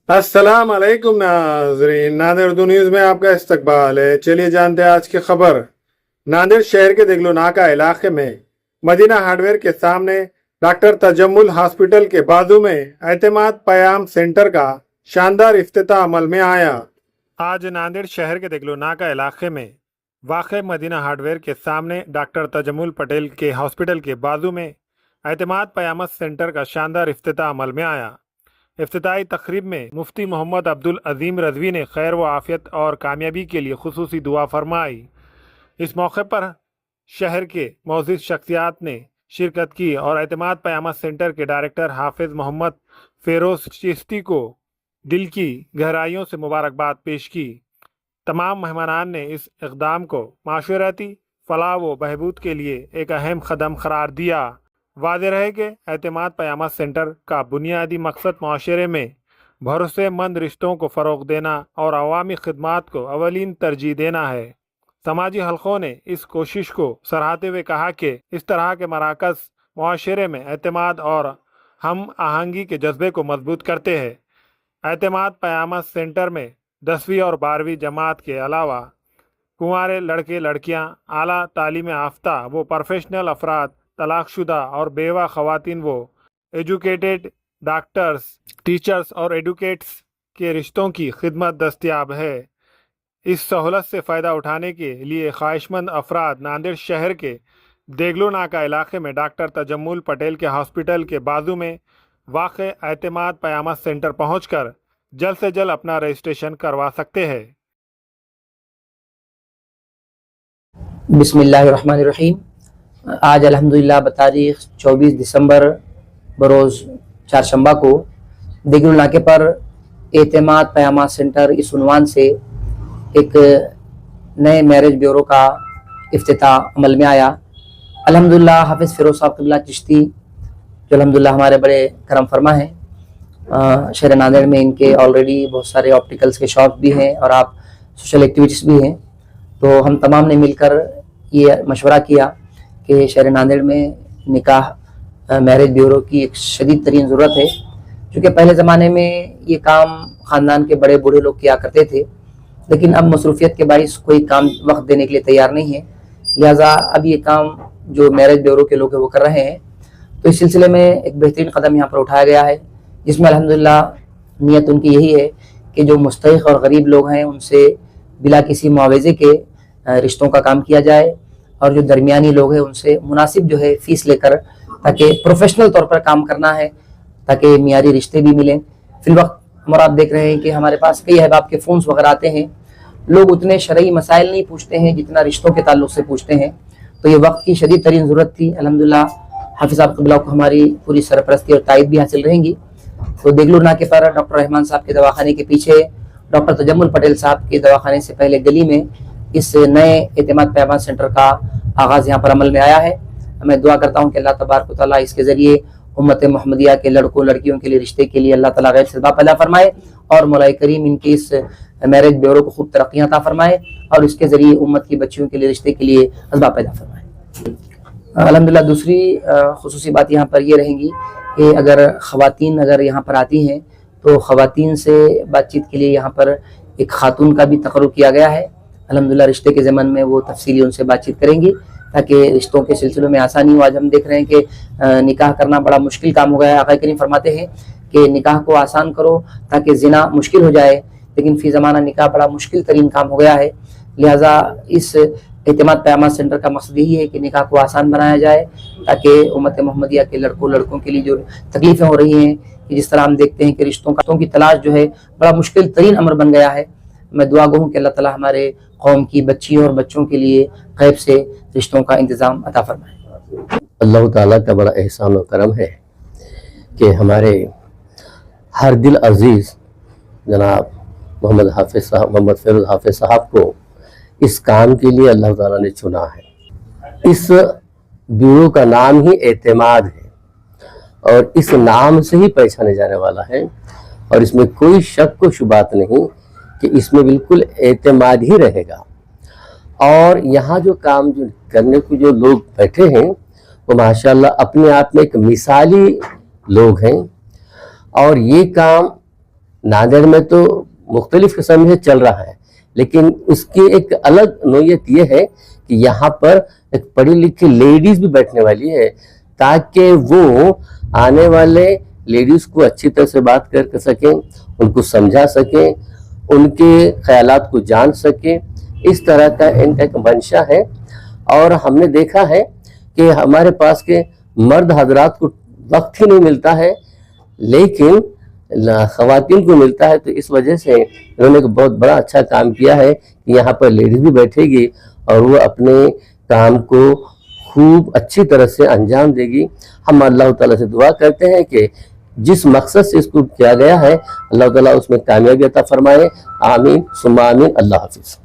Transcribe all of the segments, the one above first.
अस्सलाम वालेकुम नाजरीन, नांदेड़ उर्दू न्यूज़ में आपका इस्तकबाल है। चलिए जानते हैं आज की खबर। नांदेड़ शहर के देगलू नाका इलाके में मदीना हार्डवेयर के सामने डॉक्टर तजम्मुल हॉस्पिटल के बाजू में एतमाद पयाम सेंटर का शानदार इफ्तिताह अमल में आया। आज नांदेड़ शहर के देगलू नाका इलाके में वाक़ मदीना हार्डवेयर के सामने डॉक्टर तजम्मुल पटेल के हॉस्पिटल के बाजू में एतमाद पयामत सेंटर का शानदार इफ्तिताह अमल में आया। इफ्तिताई तकरीब में मुफ्ती मोहम्मद अब्दुल अजीम रज़वी ने खैर व आफ़ियत और कामयाबी के लिए खुसूसी दुआ फरमाई। इस मौके पर शहर के मौजूद शख्सियात ने शिरकत की और एतमाद पयामत सेंटर के डायरेक्टर हाफिज़ मोहम्मद फ़ेरोज़ चिश्ती को दिल की गहराइयों से मुबारकबाद पेश की। तमाम मेहमानान ने इस इक़दाम को माशवराती फ़लाह व बहबूद के लिए एक अहम कदम करार दिया। वाज़ेह रहे कि एतमाद पयामत सेंटर का बुनियादी मकसद माशरे में भरोसेमंद रिश्तों को फ़रोग़ देना और अवामी खिदमात को अवलीन तरजीह देना है। समाजी हलक़ों ने इस कोशिश को सराहते हुए कहा कि इस तरह के मराकज़ माशरे में एतमाद और हम आहंगी के जज्बे को मजबूत करते हैं। एतमाद पयामत सेंटर में 10वीं और 12वीं जमात के अलावा कुंवारे लड़के लड़कियां, आला तालीम याफ्ता व प्रोफेशनल अफराद, तलाकशुदा और बेवा ख़वातीन वो एजुकेटेड डॉक्टर्स, टीचर्स और एडवोकेट्स के रिश्तों की खिदमत दस्तयाब है। इस सहूलत से फ़ायदा उठाने के लिए ख्वाहिशमंद अफराद नांदेड़ शहर के देगलू नाका इलाके में डॉक्टर तजम्मुल पटेल के हॉस्पिटल के बाजू में वाक़ एतमाद पयामत सेंटर पहुँचकर जल्द से जल्द अपना रजिस्ट्रेशन करवा सकते हैं। बिस्मिल्लाहिर्रहमानिर्रहीम। आज अल्हम्दुलिल्लाह बतारीख़ 24 दिसंबर बरोज़ चारशंबा को देगलू नाके पर एतमाद पयामत सेंटर इस उन्वान से एक नए मैरिज ब्यूरो का इफ्तिताह अमल में आया। अल्हम्दुलिल्लाह हाफिज़ फ़िरोज़ साहब क़िबला चिश्ती जो अल्हम्दुलिल्लाह हमारे बड़े करम फरमा हैं, शहर नांदेड़ में इनके ऑलरेडी बहुत सारे ऑप्टिकल्स के शॉप भी हैं और आप सोशल एक्टिविटीज़ भी हैं। तो हम तमाम ने मिलकर ये मशवरा किया कि शहर नांदेड़ में निकाह मैरिज ब्यूरो की एक शदीद तरीन ज़रूरत है, क्योंकि पहले ज़माने में ये काम ख़ानदान के बड़े बूढ़े लोग किया करते थे, लेकिन अब मसरूफ़ियत के बाइस कोई काम वक्त देने के लिए तैयार नहीं है। लिहाजा अब ये काम जो मैरिज ब्यूरो के लोग हैं वो कर रहे हैं। तो इस सिलसिले में एक बेहतरीन कदम यहाँ पर उठाया गया है, जिसमें अल्हम्दुलिल्लाह नीयत उनकी यही है कि जो मुस्तहिक़ और गरीब लोग हैं उनसे बिला किसी मुआवज़े के रिश्तों का काम किया जाए, और जो दरमियानी लोग हैं उनसे मुनासिब जो है फ़ीस लेकर, ताकि प्रोफेशनल तौर पर काम करना है, ताकि मियारी रिश्ते भी मिलें। फिलवक्त हमारा आप देख रहे हैं कि हमारे पास कई अहबाब के फ़ोन्स वगैरह आते हैं, लोग उतने शरई मसाइल नहीं पूछते हैं जितना रिश्तों के ताल्लुक़ से पूछते हैं। तो ये वक्त की शदीद तरीन ज़रूरत थी। अल्हम्दुलिल्लाह हाफिज़ साहब क़िबला को हमारी पूरी सरपरस्ती और तायद भी हासिल रहेंगी। तो देगलू नाके पर डॉक्टर रहमान साहब के दवाखाने के पीछे डॉक्टर तजम्मुल पटेल साहब के दवाखाने से पहले गली में इस नए एतमाद पयामत सेंटर का आगाज़ यहाँ पर अमल में आया है। मैं दुआ करता हूँ कि अल्लाह तबारक व तआला इसके ज़रिए उम्मत मोहम्मदिया के लड़कों लड़कियों के लिए रिश्ते के लिए अल्लाह ताला गैर से सबब पैदा फरमाए, और मौला करीम इनके इस मैरिज ब्यूरो को खूब तरक्कियाँ अता फरमाए, और इसके ज़रिए उम्मत की बच्चियों के लिए रिश्ते के लिए असबाब पैदा फरमाए। अल्हम्दुलिल्लाह दूसरी खुसूसी बात यहाँ पर ये रहेंगी कि अगर ख़वातीन अगर यहाँ पर आती हैं तो ख़वातीन से बातचीत के लिए यहाँ पर एक खातून का भी तकर्रुब किया गया है। अल्हम्दुलिल्लाह रिश्ते के ज़मन में वो तफसीली उनसे बातचीत करेंगी ताकि रिश्तों के सिलसिलों में आसानी हो। आज हम देख रहे हैं कि निकाह करना बड़ा मुश्किल काम हो गया है। आक़ा करीम फरमाते हैं कि निकाह को आसान करो ताकि ज़िना मुश्किल हो जाए, लेकिन फ़ी ज़माना निकाह बड़ा मुश्किल तरीन काम हो गया है। लिहाजा इस एतमाद पयामत सेंटर का मकसद यही है कि निकाह को आसान बनाया जाए, ताकि उम्मत मोहम्मदिया के लड़कों के लिए जो तकलीफ़ें हो रही हैं, कि जिस तरह हम देखते हैं कि रिश्तों की तलाश जो है बड़ा मुश्किल तरीन अमर बन गया है। मैं दुआ गो हूँ कि अल्लाह ताला हमारे कौम की बच्चियों और बच्चों के लिए गैब से रिश्तों का इंतज़ाम अता फरमाए। अल्लाह ताला का बड़ा एहसान और करम है कि हमारे हर दिल अजीज़ जनाब मोहम्मद फ़िरोज़ हाफिज़ साहब को इस काम के लिए अल्लाह ताला ने चुना है। इस ब्यूरो का नाम ही एतमाद है और इस नाम से ही पहचाने जाने वाला है, और इसमें कोई शक व शुबात नहीं कि इसमें बिल्कुल एतमाद ही रहेगा। और यहाँ जो काम जो करने को जो लोग बैठे हैं वो माशाल्लाह अपने आप में एक मिसाली लोग हैं, और ये काम नांदेड़ में तो मुख्तलिफ किस्म से चल रहा है, लेकिन उसकी एक अलग नोयत ये है कि यहाँ पर एक पढ़ी लिखी लेडीज भी बैठने वाली है, ताकि वो आने वाले लेडीज को अच्छी तरह से बात कर सकें, उनको समझा सकें, उनके ख्यालात को जान सकें। इस तरह का इनका एक मंशा है। और हमने देखा है कि हमारे पास के मर्द हजरात को वक्त ही नहीं मिलता है, लेकिन ख़वातीन को मिलता है। तो इस वजह से इन्होंने एक बहुत बड़ा अच्छा काम किया है कि यहाँ पर लेडीज भी बैठेगी और वो अपने काम को खूब अच्छी तरह से अंजाम देगी। हम अल्लाह ताला से दुआ करते हैं कि जिस मकसद से इसको किया गया है अल्लाह ताला उसमें कामयाबी अता फरमाए। आमीन सुम्मा आमीन। अल्लाह हाफिज़।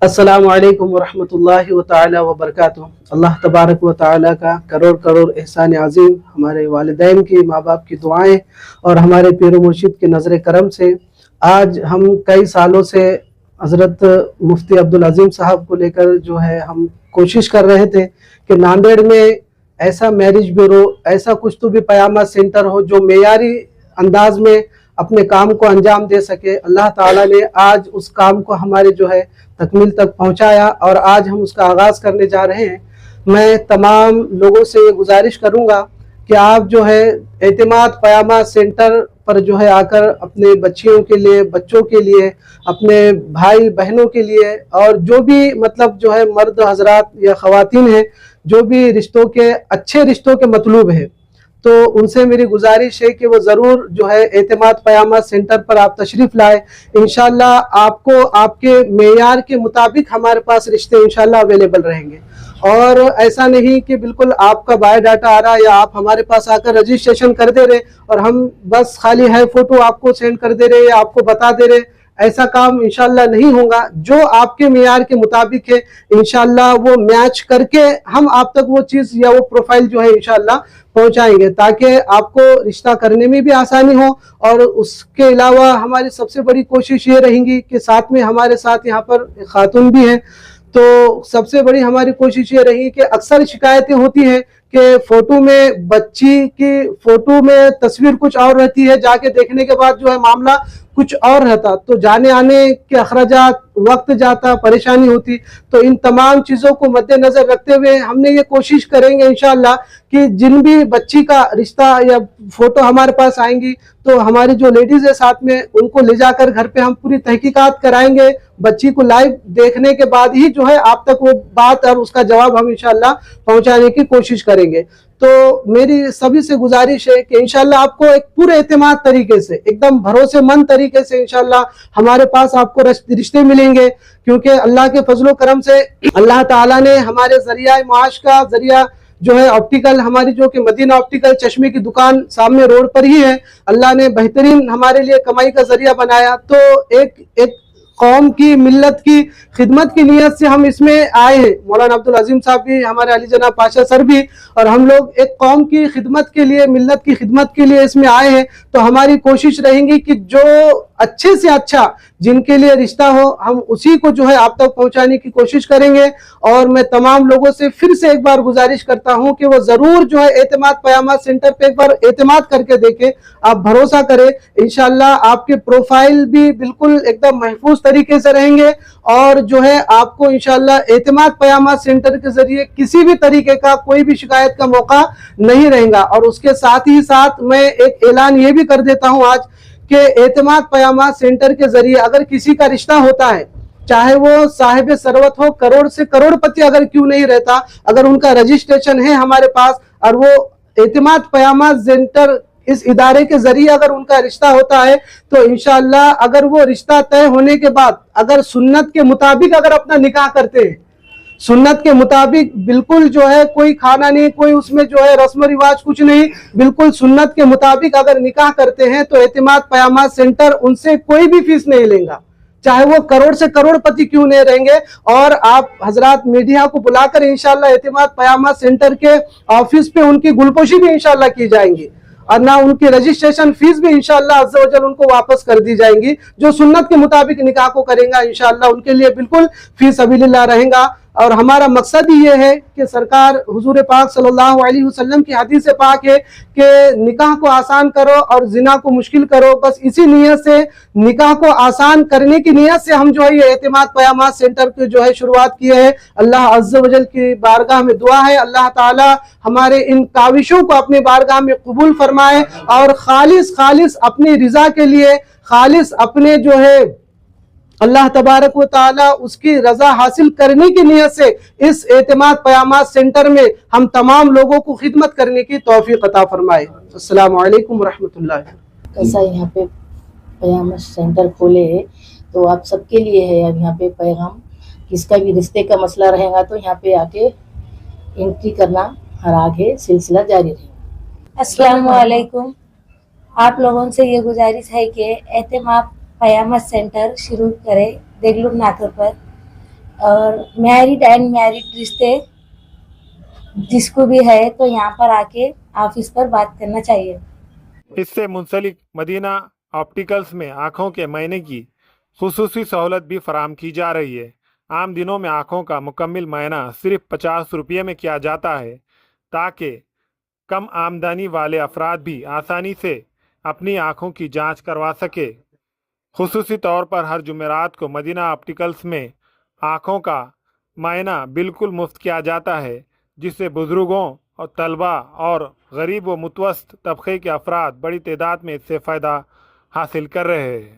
अस्सलामु अलैकुम वरहमतुल्लाहि व तआला व बरकातुहू। अल्लाह तबारक व तआला का करोड़ करोड़ एहसान अज़ीम, हमारे वालिदैन की, माँ बाप की दुआएं और हमारे पीर मुर्शिद के नज़र करम से आज हम कई सालों से हज़रत मुफ्ती अब्दुल अज़ीम साहब को लेकर जो है हम कोशिश कर रहे थे कि नांदेड़ में ऐसा मैरिज ब्यूरो, ऐसा कुछ तो भी पयामा सेंटर हो जो मेयारी अंदाज में अपने काम को अंजाम दे सके। अल्लाह ताला ने आज उस काम को हमारे जो है तकमील तक पहुंचाया और आज हम उसका आगाज़ करने जा रहे हैं। मैं तमाम लोगों से ये गुजारिश करूंगा कि आप जो है एतमाद पयामा सेंटर पर जो है आकर अपने बच्चियों के लिए, बच्चों के लिए, अपने भाई बहनों के लिए और जो भी मतलब जो है मर्द हजरात या ख़वातीन हैं, जो भी रिश्तों के अच्छे रिश्तों के मतलूब है, तो उनसे मेरी गुजारिश है कि वो ज़रूर जो है एतमाद पयामा सेंटर पर आप तशरीफ़ लाए। इंशाल्लाह आपको आपके मेयार के मुताबिक हमारे पास रिश्ते इंशाल्लाह अवेलेबल रहेंगे। और ऐसा नहीं कि बिल्कुल आपका बायोडाटा आ रहा है या आप हमारे पास आकर रजिस्ट्रेशन कर दे रहे और हम बस खाली है फ़ोटो आपको सेंड कर दे रहे या आपको बता दे रहे, ऐसा काम इंशाल्लाह नहीं होगा। जो आपके मेयार के मुताबिक है इंशाल्लाह वो मैच करके हम आप तक वो चीज़ या वो प्रोफाइल जो है इंशाल्लाह पहुंचाएंगे, ताकि आपको रिश्ता करने में भी आसानी हो। और उसके अलावा हमारी सबसे बड़ी कोशिश ये रहेगी कि साथ में हमारे साथ यहाँ पर खातून भी हैं, तो सबसे बड़ी हमारी कोशिश ये रही कि अक्सर शिकायतें होती हैं कि फ़ोटो में बच्ची की फ़ोटो में तस्वीर कुछ और रहती है, जाके देखने के बाद जो है मामला कुछ और रहता, तो जाने आने के अखराजात, वक्त जाता, परेशानी होती। तो इन तमाम चीज़ों को मद्देनज़र रखते हुए हमने ये कोशिश करेंगे इंशाल्लाह कि जिन भी बच्ची का रिश्ता या फ़ोटो हमारे पास आएंगी तो हमारी जो लेडीज़ है साथ में उनको ले जाकर घर पे हम पूरी तहकीकात कराएंगे। बच्ची को लाइव देखने के बाद ही जो है आप तक वो बात और उसका जवाब हम इंशाल्लाह पहुंचाने की कोशिश करेंगे। तो मेरी सभी से गुजारिश है कि इंशाल्लाह आपको एक पूरे एतमाद तरीके से, एकदम भरोसेमंद तरीके से इंशाल्लाह हमारे पास आपको रिश्ते मिलेंगे, क्योंकि अल्लाह के फजलो करम से अल्लाह ताला ने हमारे जरिया माश का जरिया जो है ऑप्टिकल, हमारी जो कि मदीना ऑप्टिकल चश्मे की दुकान सामने रोड पर ही है, अल्लाह ने बेहतरीन हमारे लिए कमाई का जरिया बनाया। तो एक कौम की, मिल्लत की खिदमत की नीयत से हम इसमें आए हैं। मौलाना अब्दुल अजीम साहब भी, हमारे अली जनाब पाशा सर भी, और हम लोग एक कौम की खिदमत के लिए, मिल्लत की खिदमत के लिए इसमें आए हैं। तो हमारी कोशिश रहेगी कि जो अच्छे से अच्छा जिनके लिए रिश्ता हो हम उसी को जो है आप तक पहुंचाने की कोशिश करेंगे। और मैं तमाम लोगों से फिर से एक बार गुजारिश करता हूं कि वो जरूर जो है एतमाद पयामा सेंटर पे एक बार एतमाद करके देखें, आप भरोसा करें, इंशाल्लाह आपके प्रोफाइल भी बिल्कुल एकदम महफूज तरीके से रहेंगे और जो है आपको इंशाल्लाह एतमाद पयामा सेंटर के जरिए किसी भी तरीके का कोई भी शिकायत का मौका नहीं रहेगा। और उसके साथ ही साथ मैं एक ऐलान ये भी कर देता हूं आज कि एतमाद पयामा सेंटर के जरिए अगर किसी का रिश्ता होता है, चाहे वो साहिब सरवत हो, करोड़ से करोड़पति अगर क्यों नहीं रहता, अगर उनका रजिस्ट्रेशन है हमारे पास और वो एतमाद पयामा सेंटर इस इदारे के जरिए अगर उनका रिश्ता होता है, तो इंशाअल्लाह अगर वो रिश्ता तय होने के बाद अगर सुन्नत के मुताबिक अगर अपना निकाह करते हैं, सुन्नत के मुताबिक बिल्कुल जो है कोई खाना नहीं, कोई उसमें जो है रस्म रिवाज कुछ नहीं, बिल्कुल सुन्नत के मुताबिक अगर निकाह करते हैं तो एतमाद पयामा सेंटर उनसे कोई भी फीस नहीं लेगा, चाहे वो करोड़ से करोड़पति क्यों नहीं रहेंगे। और आप हजरात मीडिया को बुलाकर इंशाल्लाह एतमाद पयामा सेंटर के ऑफिस पे उनकी गुलपोशी भी इंशाल्लाह की जाएंगी और ना उनकी रजिस्ट्रेशन फीस भी इंशाल्लाह अज़्ज़ा वजल उनको वापस कर दी जाएंगी। जो सुन्नत के मुताबिक निकाह को करेंगे इंशाल्लाह उनके लिए बिल्कुल फी सबीलिल्लाह रहेगा। اور ہمارا مقصد ہی یہ ہے کہ سرکار حضور پاک صلی اللہ علیہ وسلم کی حدیث پاک ہے کہ نکاح کو آسان کرو اور زنا کو مشکل کرو. بس اسی نیت سے نکاح کو آسان کرنے کی نیت سے ہم جو ہے یہ اعتماد پیامات سینٹر کی جو ہے شروعات کی ہے. اللہ عز و جل کی بارگاہ میں دعا ہے اللہ تعالی ہمارے ان کاوشوں کو اپنے بارگاہ میں قبول فرمائے اور خالص اپنی رضا کے لیے خالص اپنے جو ہے اللہ تبارک و تعالی اس کی رضا حاصل کرنے کی نیت سے اس اعتماد پیامات سینٹر میں ہم تمام لوگوں کو خدمت کرنے کی توفیق عطا فرمائے. السلام علیکم ورحمۃ اللہ. ایسا یہاں پہ پیغام سینٹر کھولے ہے تو آپ سب کے لیے ہے. اب یہاں پہ پیغام کس کا بھی رشتے کا مسئلہ رہے گا تو یہاں پہ آ کے انٹری کرنا ہر آگے سلسلہ جاری رہے گا. السلام علیکم. آپ لوگوں سے یہ گزارش ہے کہ اعتماد پیامت سینٹر شروع کرے دیگلور ناکر پر اور میرڈ اینڈ میرڈ رشتے جس کو بھی ہے تو یہاں پر آ کے آفس پر بات کرنا چاہیے. اس سے منسلک مدینہ آپٹیکلز میں آنکھوں کے معائنے کی خصوصی سہولت بھی فراہم کی جا رہی ہے. عام دنوں میں آنکھوں کا مکمل معائنہ صرف 50 روپے میں کیا جاتا ہے تاکہ کم آمدنی والے افراد بھی آسانی سے اپنی آنکھوں کی جانچ کروا سکے. خصوصی طور پر ہر جمعرات کو مدینہ آپٹیکلز میں آنکھوں کا معائنہ بالکل مفت کیا جاتا ہے جس سے بزرگوں اور طلبہ اور غریب و متوسط طبقے کے افراد بڑی تعداد میں اس سے فائدہ حاصل کر رہے ہیں.